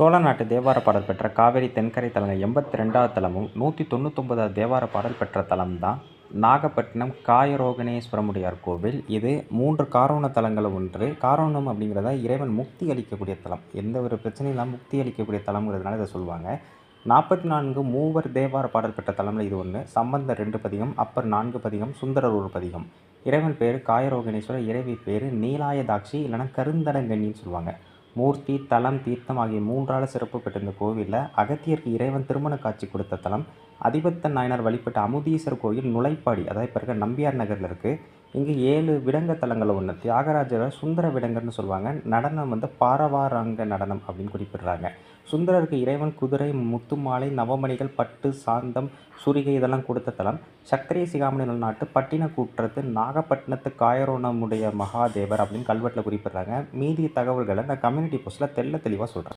சோழ நாட்டு தேவார பாடல் பெற்ற காவேரி தென்கரை தலங்கள் 82வது தலமும் 199வது தேவார பாடல் பெற்ற தலம் தான் நாகப்பட்டினம் காயரோகணேஸ்வரமுடையார் கோவில். இது 3 காரோண தலங்களும் ஒன்று. காரோணம் அப்படிங்கிறத இறைவன் முக்தி அளிக்கக்கூடிய தலம், எந்த ஒரு பிரச்சனையும் இல்லாமல் முக்தி அளிக்கக்கூடிய தலங்கிறதுனால இதை சொல்லுவாங்க. 44 மூவர் தேவார பாடல் பெற்ற தலமில் இது ஒன்று. சம்பந்தர் 2 பதிகம், அப்பர் 4 பதிகம், சுந்தரர் 1 பதிகம். இறைவன் பேர் காயரோகணேஸ்வரர், இறைவி பேர் நீலாயதாட்சி இல்லைனா கருந்தடங்கண்ணின்னு சொல்லுவாங்க. மூர்த்தி, தலம், தீர்த்தம் ஆகிய 3ஆல் சிறப்பு பெற்ற இந்த கோவிலில் அகத்தியருக்கு இறைவன் திருமண காட்சி கொடுத்த தலம். அதிபத்த நாயனார் வழிபட்ட அமுதீஸ்வரர் கோயில் நுழைப்பாடி, அதாவது இப்போ இருக்க நம்பியார் நகரில் இருக்குது. இங்கே 7 விடங்க தலங்கள் ஒன்று. தியாகராஜரை சுந்தர விடங்கர்னு சொல்லுவாங்க. நடனம் பாரவாரங்க நடனம் அப்படின்னு குறிப்பிடுறாங்க. சுந்தரருக்கு இறைவன் குதிரை, முத்துமாலை, நவமணிகள், பட்டு, சாந்தம், சுரிகை இதெல்லாம் கொடுத்த தலம். சக்கரை சிகாமணி நாட்டு பட்டினக்கூற்றத்து நாகப்பட்டினத்து காயரோணமுடைய மகாதேவர் அப்படின்னு கல்வெட்டில் குறிப்பிடுறாங்க. மீதி தகவல்களை நான் கம்யூனிட்டி போஸ்ட்டில் தெளிவாக சொல்கிறேன்.